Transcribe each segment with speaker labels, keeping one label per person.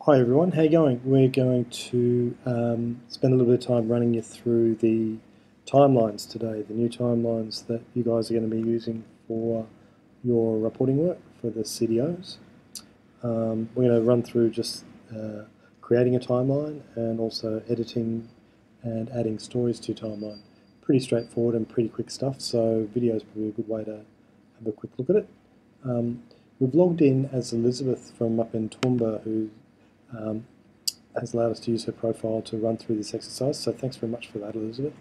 Speaker 1: Hi everyone, how you going? We're going to spend a little bit of time running you through the timelines today, the new timelines that you guys are going to be using for your reporting work for the CDOs. We're going to run through just creating a timeline and also editing and adding stories to timeline. Pretty straightforward and pretty quick stuff, so video is probably a good way to have a quick look at it. We've logged in as Elizabeth from up in Toowoomba, who has allowed us to use her profile to run through this exercise, so thanks very much for that, Elizabeth.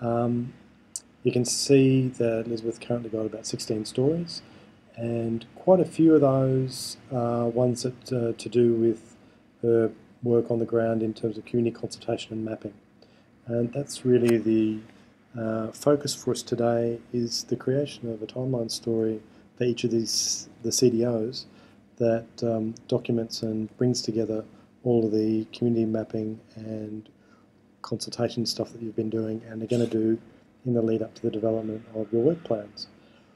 Speaker 1: You can see that Elizabeth currently got about 16 stories, and quite a few of those are ones that to do with her work on the ground in terms of community consultation and mapping. And that's really the focus for us today, is the creation of a timeline story for each of the CDOs that documents and brings together all of the community mapping and consultation stuff that you've been doing and are going to do in the lead up to the development of your work plans.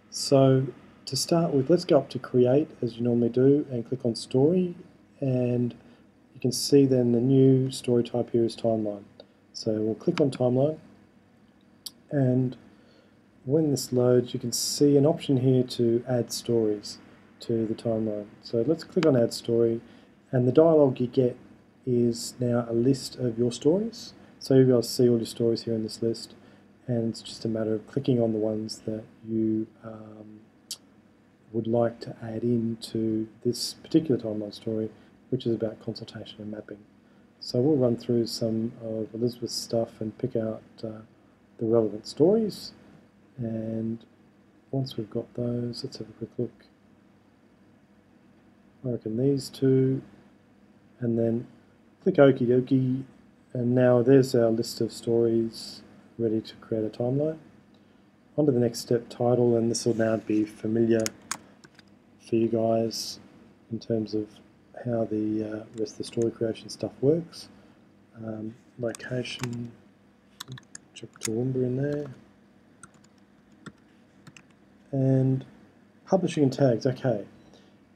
Speaker 1: So to start with, let's go up to create as you normally do and click on story, and you can see then the new story type here is timeline. So we'll click on timeline, and when this loads you can see an option here to add stories to the timeline. So let's click on add story, and the dialog you get is now a list of your stories. So you'll be able to see all your stories here in this list, and it's just a matter of clicking on the ones that you would like to add into this particular timeline story, which is about consultation and mapping. So we'll run through some of Elizabeth's stuff and pick out the relevant stories, and once we've got those, let's have a quick look. I reckon these two, and then click okie dokie, and now there's our list of stories ready to create a timeline. On to the next step, title, and this will now be familiar for you guys in terms of how the rest of the story creation stuff works. Location, chuck Toowoomba in there, and publishing and tags. Okay,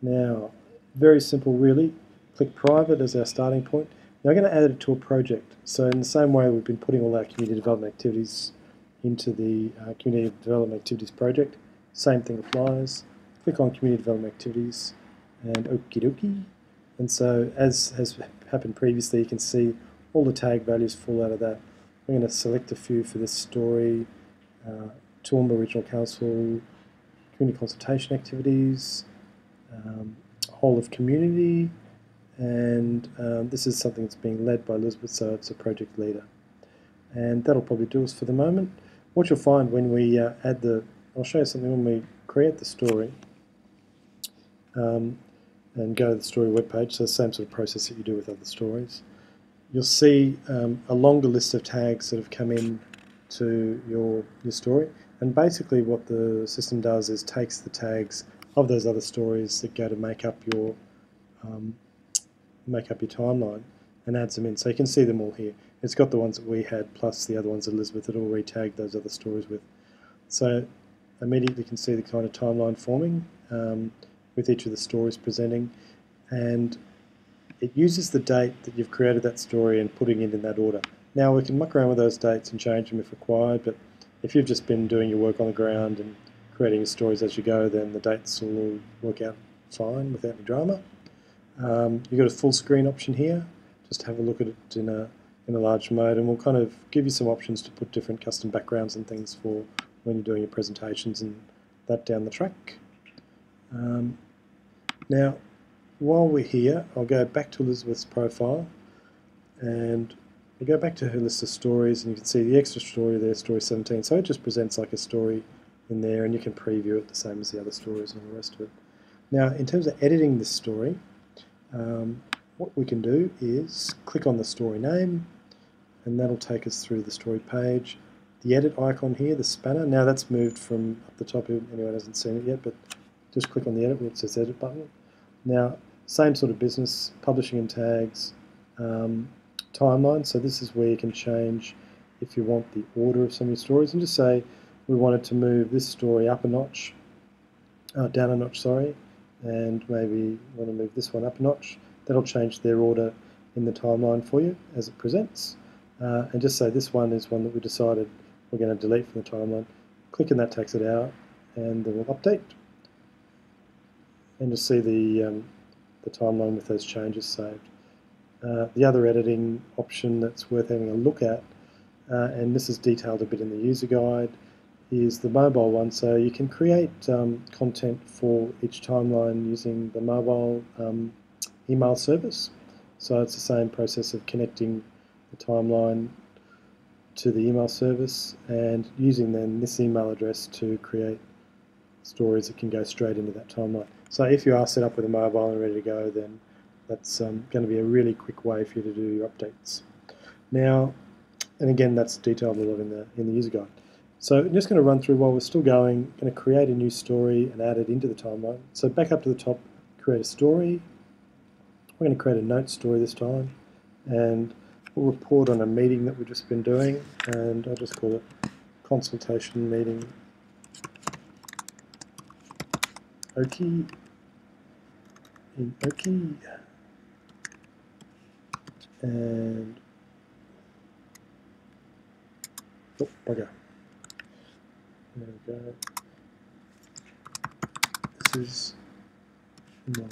Speaker 1: now very simple really. Click private as our starting point. Now we're going to add it to a project. So in the same way we've been putting all our community development activities into the community development activities project, same thing applies. Click on community development activities and okie dokie. And so as has happened previously, you can see all the tag values fall out of that. We're going to select a few for this story. Toowoomba Regional Council, community consultation activities, whole of community, and this is something that's being led by Elizabeth, so it's a project leader. And that'll probably do us for the moment. What you'll find when we add the, I'll show you something when we create the story and go to the story webpage, so the same sort of process that you do with other stories. You'll see a longer list of tags that have come in to your story, and basically what the system does is takes the tags of those other stories that go to make up your timeline and adds them in. So you can see them all here. It's got the ones that we had plus the other ones that Elizabeth had already tagged those other stories with. So immediately you can see the kind of timeline forming with each of the stories presenting, and it uses the date that you've created that story and putting it in that order. Now we can muck around with those dates and change them if required, but if you've just been doing your work on the ground and creating your stories as you go, then the dates will all work out fine without any drama. You've got a full screen option here. Just have a look at it in a large mode, and we'll kind of give you some options to put different custom backgrounds and things for when you're doing your presentations and that down the track. Now, while we're here, I'll go back to Elizabeth's profile, and we'll go back to her list of stories, and you can see the extra story there, story 17. So it just presents like a story in there, and you can preview it the same as the other stories and all the rest of it. Now, in terms of editing this story, what we can do is click on the story name, and that'll take us through the story page. The edit icon here, the spanner, now that's moved from up the top, anyone hasn't seen it yet, but just click on the edit where it says edit button. Now, same sort of business, publishing and tags, timeline, so this is where you can change if you want the order of some of your stories, and just say we wanted to move this story up a notch, down a notch, sorry, and maybe want to move this one up a notch. that'll change their order in the timeline for you as it presents. And just say this one is one that we decided we're going to delete from the timeline. Clicking that takes it out, and then we'll update. And you'll see the timeline with those changes saved. The other editing option that's worth having a look at, and this is detailed a bit in the user guide, is the mobile one. So you can create content for each timeline using the mobile email service. So it's the same process of connecting the timeline to the email service and using then this email address to create stories that can go straight into that timeline. So if you are set up with a mobile and ready to go, then that's going to be a really quick way for you to do your updates. Now, and again, that's detailed a lot in the user guide. So I'm just going to run through while we're still going. I'm going to create a new story and add it into the timeline. So back up to the top, create a story. We're going to create a note story this time, and we'll report on a meeting that we've just been doing, and I'll just call it consultation meeting Oki in Oki, and oh, bugger. There we go. This is my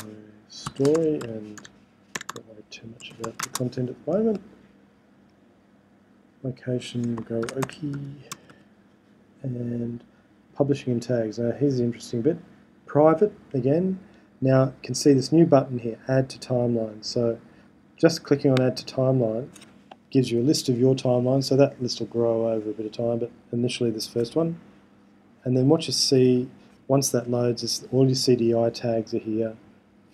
Speaker 1: story, and don't worry too much about the content at the moment. Location, we'll go Oki, and publishing and tags. Now here's the interesting bit. Private again. Now you can see this new button here, add to timeline. So just clicking on add to timeline gives you a list of your timeline. So that list will grow over a bit of time, but initially this first one. And then what you see once that loads is all your CDI tags are here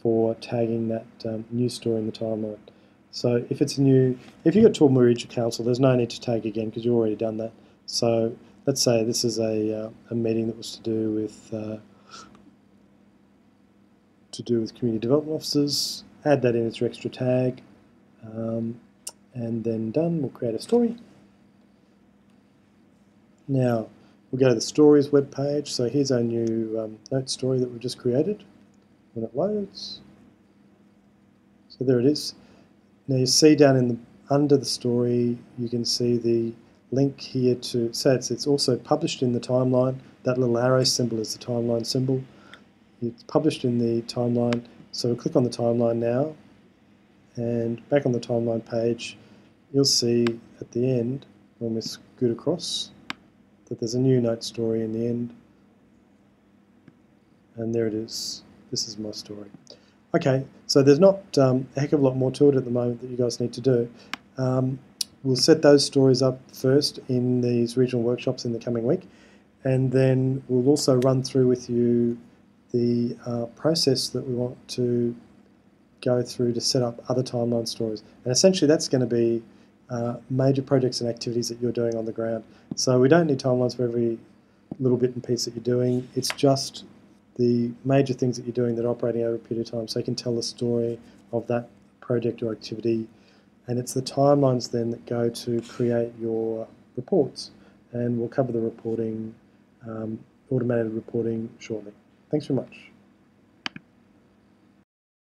Speaker 1: for tagging that new story in the timeline. So if it's new, if you've got Toowoomba Regional Council, there's no need to tag again because you've already done that. So let's say this is a meeting that was to do with community development officers. Add that in as your extra tag, and then done. We'll create a story. Now we'll go to the stories web page. So here's our new note story that we've just created. When it loads, so there it is. Now you see down in under the story, you can see the link here to say it's also published in the timeline. That little arrow symbol is the timeline symbol. It's published in the timeline. So we'll click on the timeline now, and back on the timeline page, you'll see at the end when we scoot across that there's a new note story in the end, and there it is. This is my story. Okay, so there's not a heck of a lot more to it at the moment that you guys need to do. We'll set those stories up first in these regional workshops in the coming week, and then we'll also run through with you the process that we want to go through to set up other timeline stories. And essentially that's going to be major projects and activities that you're doing on the ground. So we don't need timelines for every little bit and piece that you're doing. It's just the major things that you're doing that are operating over a period of time, so you can tell the story of that project or activity. And it's the timelines then that go to create your reports. And we'll cover the reporting, automated reporting shortly. Thanks very much.